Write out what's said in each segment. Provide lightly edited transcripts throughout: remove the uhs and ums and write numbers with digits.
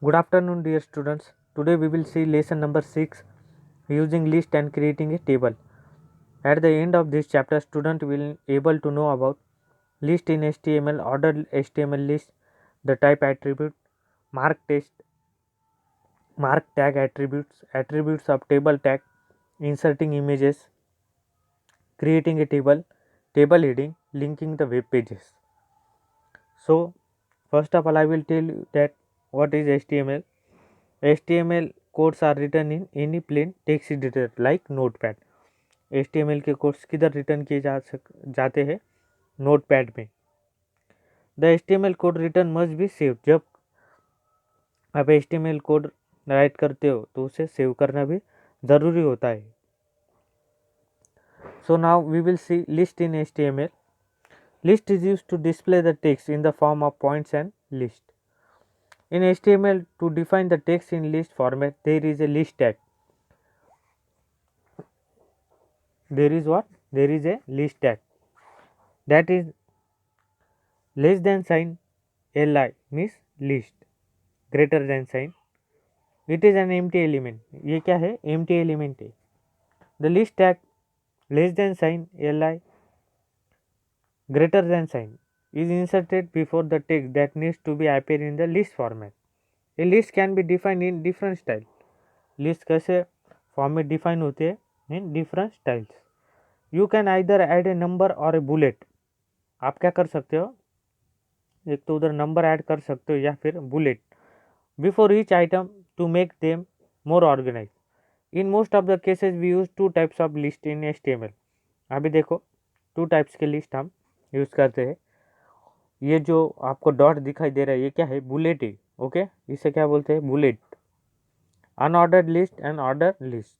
Good afternoon, dear students. Today we will see lesson number 6, using list and creating a table. At the end of this chapter, student will able to know about list in HTML, ordered HTML list, the type attribute, mark text, mark tag attributes, attributes of table tag, inserting images, creating a table, table heading, linking the web pages. So, first of all, I will tell you that what is HTML. HTML codes are written in any plain text editor like Notepad. HTML के codes किधर return किए जाते हैं notepad में. The HTML code return must be save. जब आप HTML code right करते हो तो उसे सेव करना भी ज़रूरी होता है. So now we will see list in HTML. List is used to display the text in the form of points and list. In HTML, to define the text in list format, there is a list tag. There is what? There is a list tag. That is less than sign li means list, greater than sign. It is an empty element. ये क्या है? Empty element है. The list tag less than sign li greater than sign is inserted before the text that needs to be appear in the list format. A list can be defined in different style. List कैसे format define होते हैं in different styles. You can either add a number और ए bullet. आप क्या कर सकते हो, एक तो उधर नंबर ऐड कर सकते हो या फिर bullet before each item to make them more organize. In most of the cases we use two types of list in HTML. अभी देखो टू टाइप्स के लिस्ट हम यूज़ करते हैं. ये जो आपको डॉट दिखाई दे रहा है ये क्या है? बुलेट है. ओके, इसे क्या बोलते हैं? Bullet. Unordered list and ordered list.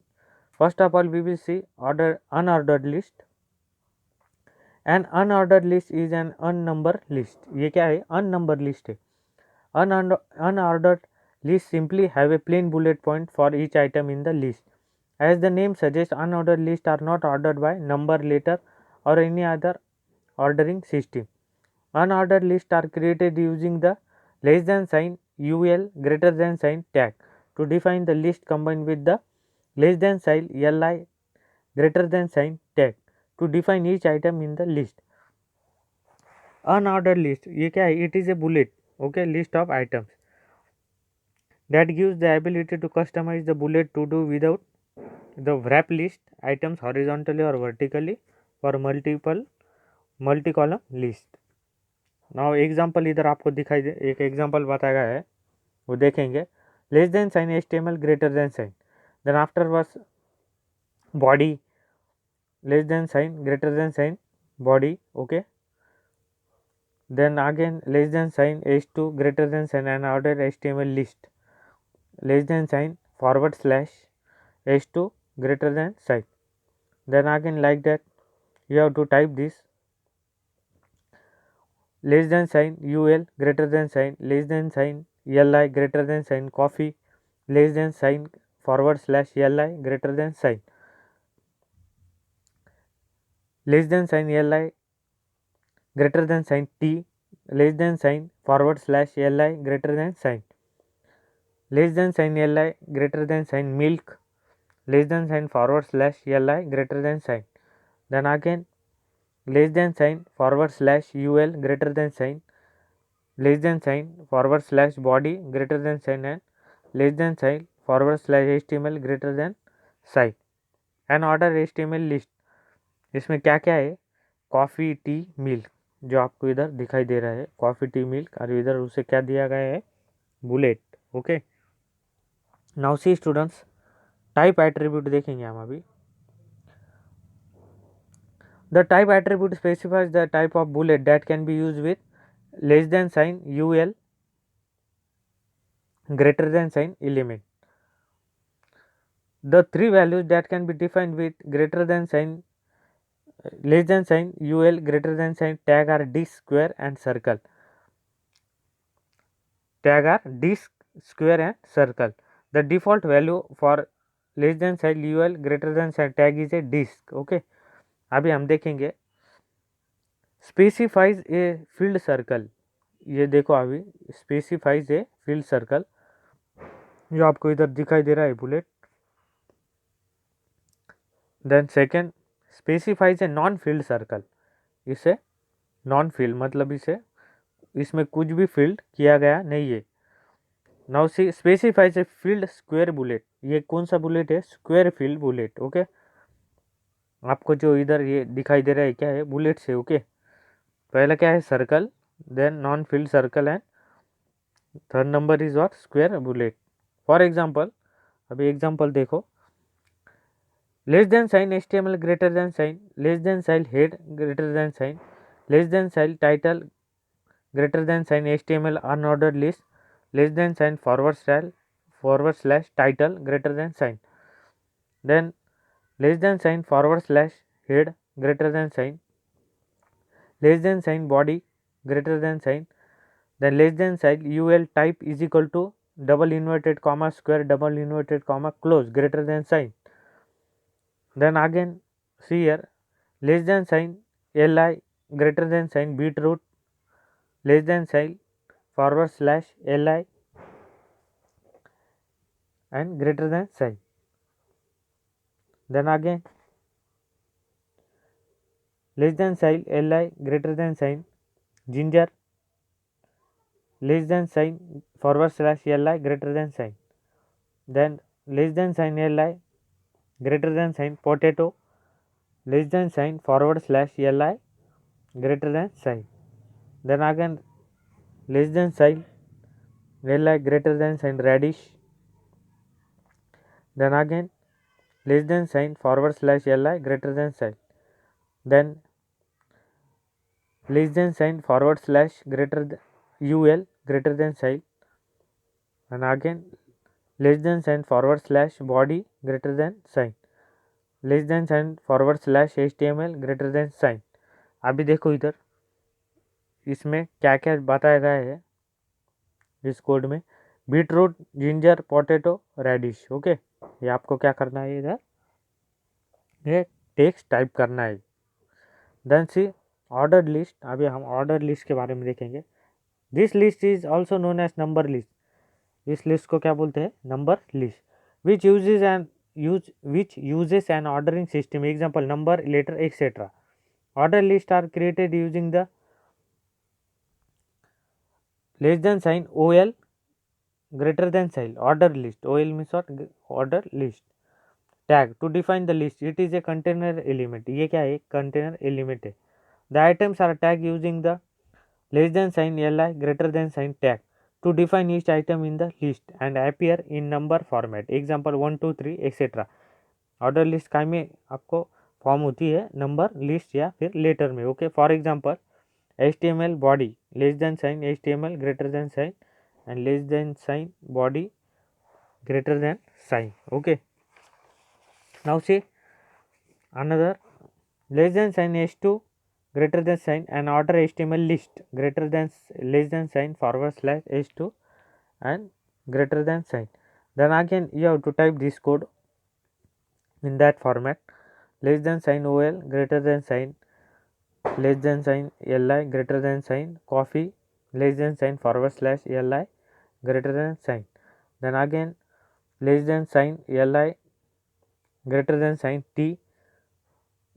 First of all, we will see unordered list. An unordered list is an unnumbered list. ये क्या है? Unnumbered list है. Unordered list simply have a plain bullet point for each item in the list. As the name suggests, unordered lists are not ordered by number, letter, or any other ordering system. Unordered lists are created using the less than sign ul greater than sign tag to define the list combined with the less than sign li greater than sign tag to define each item in the list. Unordered list ये क्या है? It is a bullet, okay, list of items that gives the ability to customize the bullet to do without the wrap list items horizontally or vertically for multi-column list. Now example इधर आपको दिखाई दे, एक example बताया गया है वो देखेंगे. Less than sign HTML greater than sign, then after verse body less than sign greater than sign body. Okay, then again less than sign h2 greater than sign and ordered HTML list less than sign forward slash h2 greater than sign. Then again like that you have to type this less than sign ul greater than sign less than sign li greater than sign coffee less than sign forward slash li greater than sign less than sign li greater than sign t less than sign forward slash li greater than sign less than sign li greater than sign milk less than sign forward slash li greater than sign. Then again less than sign forward slash ul greater than sign less than sign forward slash body greater than sign and less than sign forward slash HTML greater than sign. An order HTML list. इसमें क्या क्या है? Coffee tea milk जो आपको इधर दिखाई दे रहा है, कॉफ़ी टी मिल्क, और इधर उसे क्या दिया गया है? Bullet. Okay, now see students, type attribute देखेंगे हम अभी. The type attribute specifies the type of bullet that can be use with less than sign ul greater than sign element. The three values that can be defined with greater than sign less than sign ul greater than sign tag are disk, square and circle. Tag are disk, square and circle. The default value for less than sign ul greater than sign tag is a disk. Okay, अभी हम देखेंगे. Specifies a field circle. ये देखो अभी specifies a field circle. जो आपको इधर दिखाई दे रहा है bullet. Then second specifies a non field circle, इसे नॉन फील्ड मतलब इसे इसमें कुछ भी फील्ड किया गया नहीं है। Now C specifies a field square bullet, ये कौन सा बुलेट है, स्क्वायर फील्ड बुलेट। ओके, आपको जो इधर ये दिखाई दे रहा है क्या है, बुलेट से। ओके, पहला क्या है circle, then non field circle and third number is what, square bullet. For example, अभी एग्जांपल देखो, less than sign HTML greater than sign, less than sign head greater than sign, less than sign title greater than sign HTML unordered list, less than sign forward slash title greater than sign, then less than sign forward slash head greater than sign, less than sign body greater than sign, then less than sign ul type is equal to double inverted comma square double inverted comma close greater than sign. Then again see here, less than sign li greater than sign beetroot, less than sign forward slash li and greater than sign. Then again less than sign li greater than sign ginger, less than sign forward slash li greater than sign, then less than sign li greater than sign potato, less than sign forward slash li greater than sign, then again less than sign li greater than sign radish, then again less than sign forward slash li greater than sign, then less than sign forward slash ul greater than sign, and again less than sign forward slash body greater than sign, less than sign forward slash html greater than sign. अभी देखो इधर इसमें क्या क्या बताया गया है इस कोड में, beetroot ginger potato radish. Okay, ये आपको क्या करना है, इधर ये टेक्स्ट टाइप करना है। देन सी ऑर्डर लिस्ट, अभी हम ऑर्डर लिस्ट के बारे में देखेंगे। This list is also known as number list, इस लिस्ट को क्या बोलते हैं, number list, which uses an ordering system, example number letter etcetera. Order list are created using the less than sign ol greater than sign order list, ol means what, order list, tag to define the list, it is a container element, ये क्या है, container element है। the items are tagged using the less than sign li greater than sign tag to define each item in the list and appear in number format, example 1 2 3 etc. Order list का में आपको form होती है number list या फिर letter में। Okay, for example HTML body less than sign HTML greater than sign and less than sign body greater than sign. Okay, now see another, less than sign h2 greater than sign and order HTML list greater than less than sign forward slash h2 and greater than sign. Then again you have to type this code in that format, less than sign ol greater than sign, less than sign li greater than sign coffee, less than sign forward slash li greater than sign, then again less than sign li greater than sign t,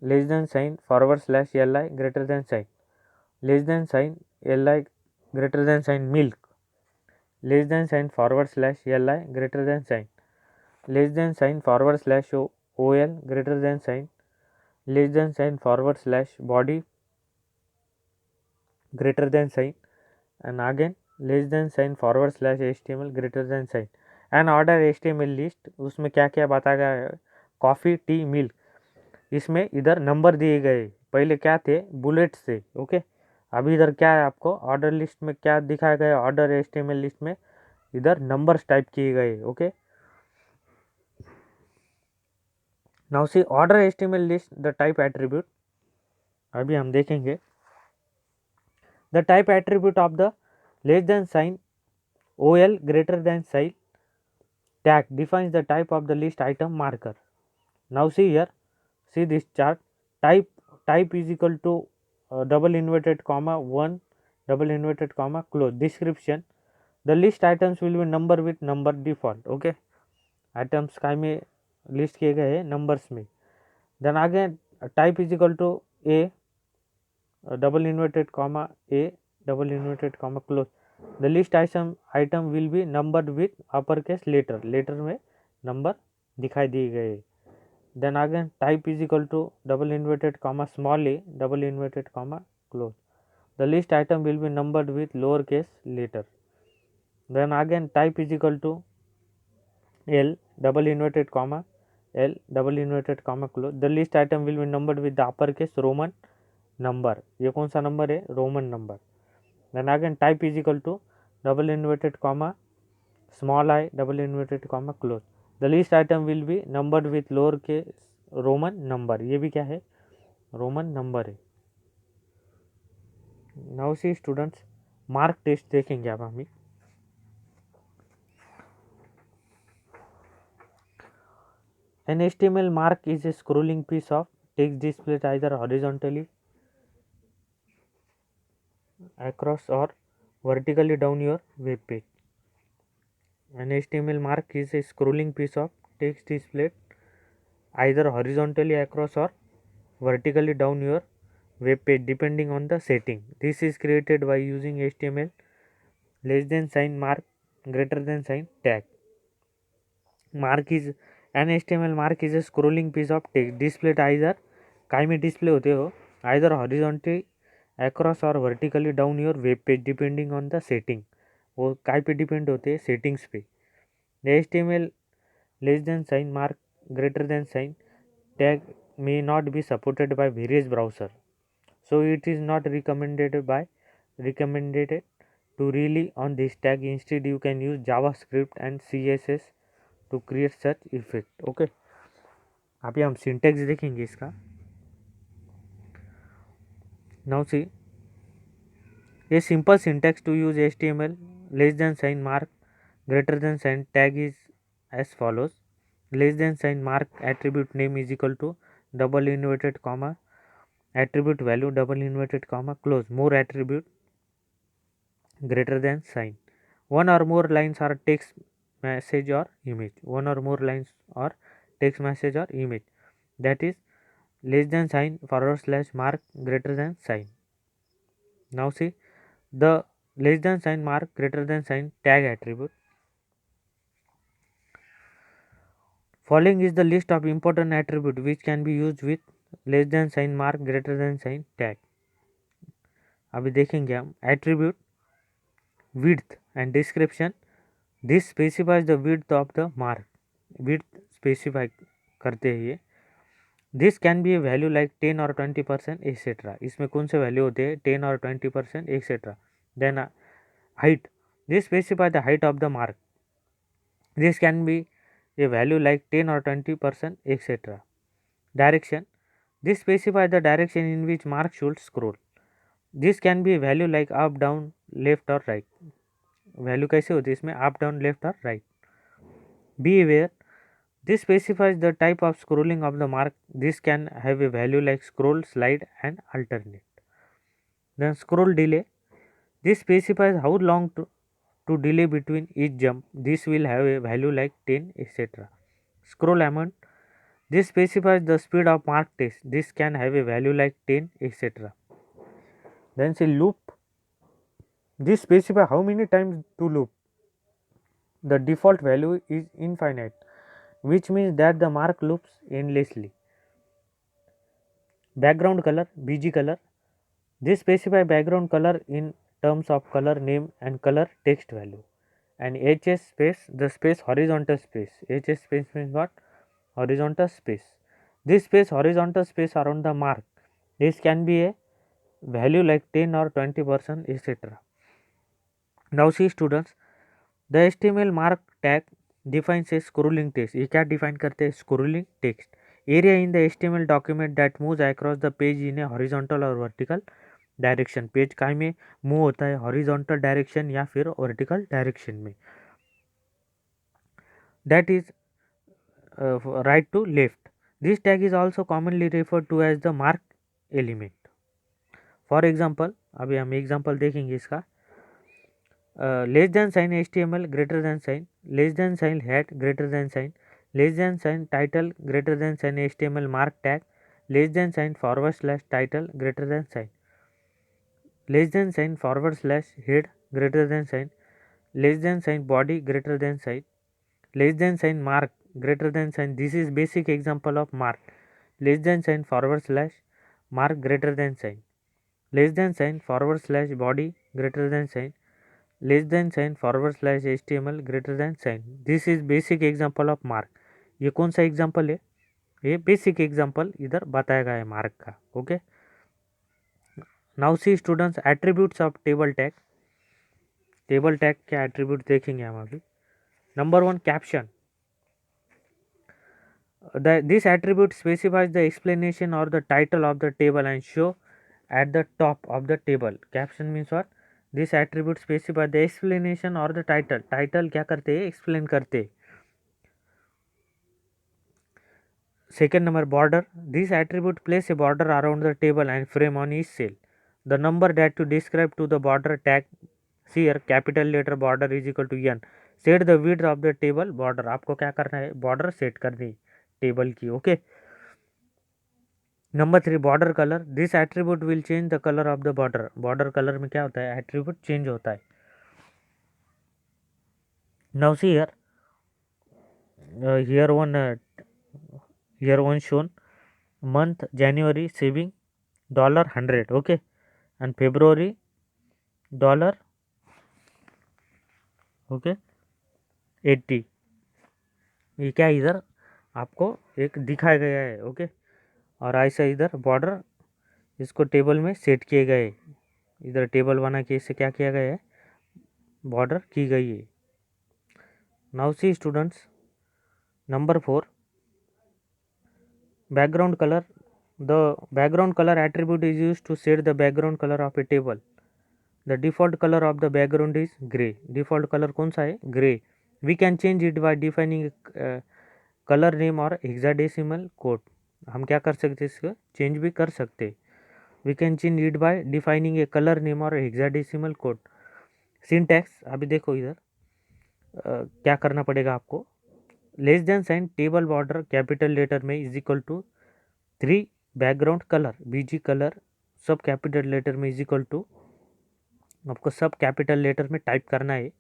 less than sign forward slash li greater than sign, less than sign li greater than sign milk, less than sign forward slash li greater than sign, less than sign forward slash ol greater than sign, less than sign forward slash body greater than sign, and again less than sign forward slash html greater than sign and order html list। उसमें क्या क्या बताया गया है, coffee tea milk, इसमें इधर number दिए गए, पहले क्या थे, बुलेट्स थे। ओके, अभी इधर क्या है, आपको ऑर्डर लिस्ट में क्या दिखाया गया, ऑर्डर html लिस्ट में इधर नंबर्स टाइप किए गए। Okay, now see order html list the type attribute, अभी हम देखेंगे the type attribute of the less than sign ol greater than sign tag defines the type of the list item marker. Now see here, see this chart, type is equal to double inverted comma 1 double inverted comma close, description the list items will be number with number default. Okay, items काय में list किए गए हैं numbers में. Then आगे type is equal to a double inverted comma a double inverted comma close. The list item will be numbered with upper case letter. Letter में number दिखाई दिए गए. Then again type is equal to double inverted comma small a double inverted comma close. The list item will be numbered with lower case letter. Then again type is equal to L double inverted comma L double inverted comma close. The list item will be numbered with the uppercase Roman number. ये कौन सा number है? Roman number. Then again type is equal to double inverted comma small I double inverted comma close. The list item will be numbered with lower case Roman number. ये भी क्या है? Roman number है. Now see students, mark test देखेंगे अब हम. An HTML mark is a scrolling piece of text displayed either horizontally across or vertically down your web page. An HTML mark is a scrolling piece of text displayed either horizontally across or vertically down your web page depending on the setting. This is created by using HTML less than sign mark greater than sign tag. Mark is an HTML mark is a scrolling piece of text displayed either काय में display होते हो either horizontally across or vertically down your web page depending on the setting. वो काय पे depend होते हैं? Settings पे. The HTML less than sign mark greater than sign tag may not be supported by various browser, so it is not recommended to rely on this tag. Instead you can use JavaScript and CSS to create such effect. Okay, अभी हम syntax देखेंगे इसका. Now see, a simple syntax to use HTML less than sign mark greater than sign tag is as follows. Less than sign mark attribute name is equal to double inverted comma attribute value double inverted comma close more attribute greater than sign. One or more lines are text message or image. One or more lines or text message or image. That is less than sign / mark greater than sign. Now see the less than sign mark greater than sign tag attribute. Following is the list of important attribute which can be used with less than sign mark greater than sign tag. अभी देखेंगे हम attribute width and description. This specifies the width of the mark. Width specify करते हैं ये. This can be a value like 10 or 20% etc. इसमें कौन से value होते हैं? 10 और 20% etc. Then height. This specify the height of the mark. This can be a value like 10 or 20% etc. Direction. This specify the direction in which mark should scroll. This can be a value like up, down, left or right. Value कैसे होती है इसमें? Up, down, left और right. Be aware. This specifies the type of scrolling of the mark. This can have a value like scroll, slide and alternate. Then scroll delay. This specifies how long to delay between each jump. This will have a value like 10 etc. Scroll amount. This specifies the speed of mark text. This can have a value like 10 etc. Then say loop. This specifies how many times to loop. The default value is infinite, which means that the mark loops endlessly. Background color, BG color. This specify background color in terms of color name and color text value. And HS space, the space horizontal space. HS space means what? Horizontal space. This space horizontal space around the mark. This can be a value like 10 or 20% etc. Now see students, the HTML mark tag defines a scrolling text. ये क्या define करते हैं? Scrolling text. Area in the HTML document that moves across the page in a horizontal or vertical direction. Page काय में move होता है? Horizontal direction या फिर वर्टिकल डायरेक्शन में. That is right to left. This tag is also commonly referred to as the mark element. For example, अभी हम example देखेंगे इसका. less than sign HTML, greater than sign, less than sign head, greater than sign, less than sign title, greater than sign HTML mark tag, less than sign forward slash title, greater than sign, less than sign forward slash head, greater than sign, less than sign body, greater than sign, less than sign mark, greater than sign. This is basic example of mark. Less than sign forward slash mark, greater than sign, less than sign forward slash body, greater than sign, less than sign forward slash HTML, greater than sign. This is basic example of mark. ये कौन सा example है? ये basic example इधर बताया गया है mark का. Okay, now see students attributes of table tag. Table tag के एट्रीब्यूट देखेंगे हम अभी. Number 1, caption. This attribute specifies the explanation or the title of the table and show at the top of the table. Caption means what? This attribute specifies the explanation or the title. Title क्या करते हैं? Explain करते हैं. Second number, border. This attribute place a border around the table and frame on each cell. The number that to describe to the border tag. See here, capital letter border is equal to n. Set the width of the table border. आपको क्या करना है? Border set करनी table की. Okay. Number 3, border colour. This attribute will change the colour of the border. Border colour में क्या होता है? एट्रीब्यूट चेंज होता है. Now see here, here one shown month January saving $100. Okay, and February $, okay, 80. ये क्या इधर आपको एक दिखाया गया है. ओके, और ऐसा इधर बॉर्डर इसको टेबल में सेट किए गए. इधर टेबल बना के इसे क्या किया गया है? बॉर्डर की गई है. Now see students, number 4, background color. The background color attribute is used to set the background color of a table. The default color of the background is gray. Default color कौन सा है? Gray. We can change it by defining a color name or hexadecimal code. हम क्या कर सकते हैं? इसको change भी कर सकते हैं. We can change it by defining a color name or hexadecimal code. Syntax अभी देखो इधर क्या करना पड़ेगा आपको. Less than sign table border capital letter में is equal to 3 background colour BG colour सब कैपिटल लेटर में इज इक्वल टू, आपको सब कैपिटल लेटर में टाइप करना है.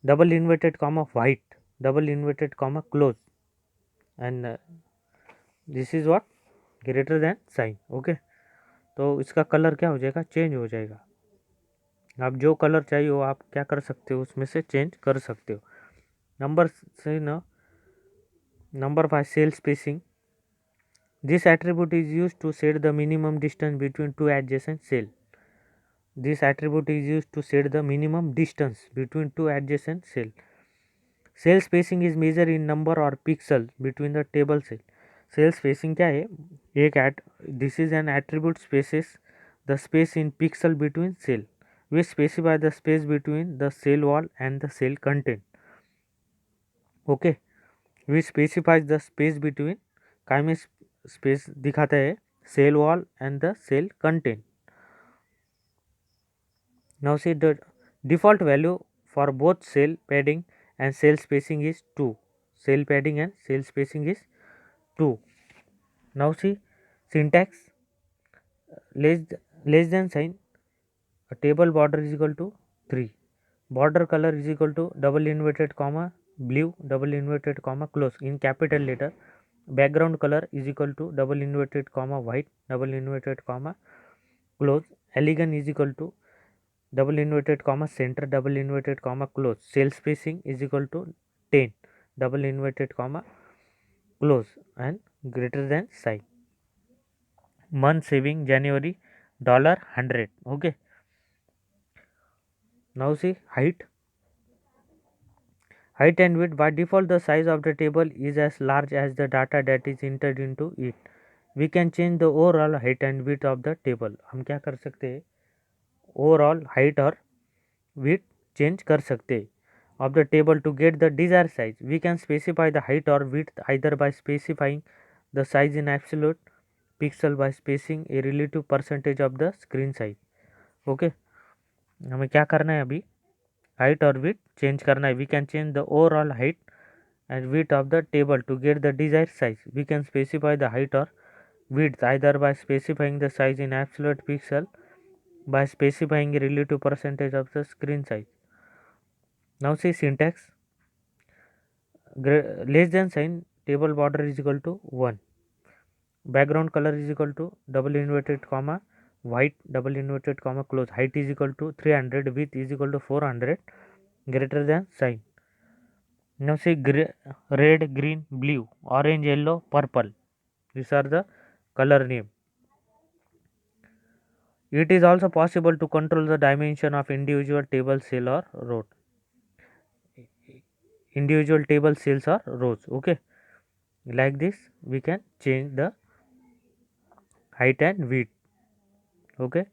Double inverted comma white, double inverted comma close, and this is what? Greater than sign. Okay, तो इसका colour क्या हो जाएगा? चेंज हो जाएगा. आप जो कलर चाहिए हो आप क्या कर सकते हो? उसमें से चेंज कर सकते हो. नंबर से ना, number 5, cell spacing. This attribute is used to set the minimum distance between two adjacent cells. This attribute is used to set the minimum distance between two adjacent cells. Cell spacing is measured in number or pixels between the table cell. Cell spacing क्या है? एक this is an attribute spaces the space in pixel between cell. We specify the space between the cell wall and the cell content. Okay, we specify the space between काय में space दिखाता है? Cell wall and the cell content. Now see the default value for both cell padding and cell spacing is 2. Cell padding and cell spacing is 2. Now see syntax. Less than sign table border is equal to 3. Border colour is equal to double inverted comma blue, double inverted comma close in capital letter. Background color is equal to double inverted comma white, double inverted comma close. Elegant is equal to double inverted comma center, double inverted comma close. Cell spacing is equal to 10, double inverted comma close, and greater than sign. Month saving January $100. Okay, now see height. Height and width. By default the size of the table is as large as the data that is entered into it. We can change the overall height and width of the table. हम क्या कर सकते हैं? Overall height और width change कर सकते हैं of the table to get the desired size. We can specify the height or width either by specifying the size in absolute pixel by spacing a relative percentage of the screen size. Okay, हमें क्या करना है अभी, height और width change करना है. We can change the overall height and width of the table to get the desired size. We can specify the height or width either by specifying the size in absolute pixel, by specifying a relative percentage of the screen size. Now see syntax. Less than sign, table border is equal to 1, background color is equal to double inverted comma white double inverted comma close, height is equal to 300, width is equal to 400, greater than sign. Now see red, green, blue, orange, yellow, purple. These are the color name. It is also possible to control the dimension of individual table, cell or row. Individual table, cells or rows. Okay. Like this we can change the height and width. Okay.